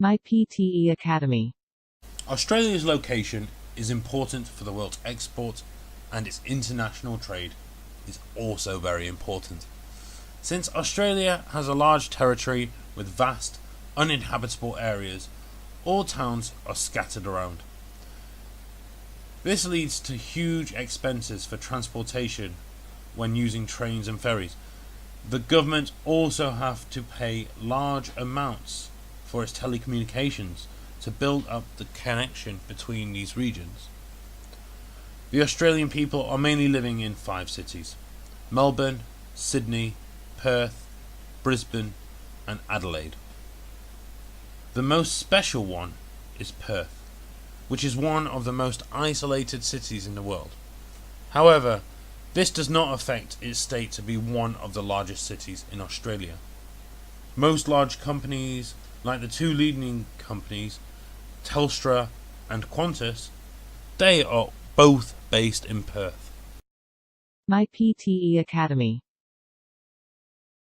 My PTE Academy. Australia's location is important for the world's export, and its international trade is also very important. Since Australia has a large territory with vast, uninhabitable areas, all towns are scattered around. This leads to huge expenses for transportation when using trains and ferries. The government also have to pay large amounts for its telecommunications to build up the connection between these regions. The Australian people are mainly living in 5 cities: Melbourne, Sydney, Perth, Brisbane and Adelaide. The most special one is Perth, which is one of the most isolated cities in the world. However, this does not affect its state to be one of the largest cities in Australia. Most large companies, like the 2 leading companies, Telstra and Qantas, they are both based in Perth. My PTE Academy.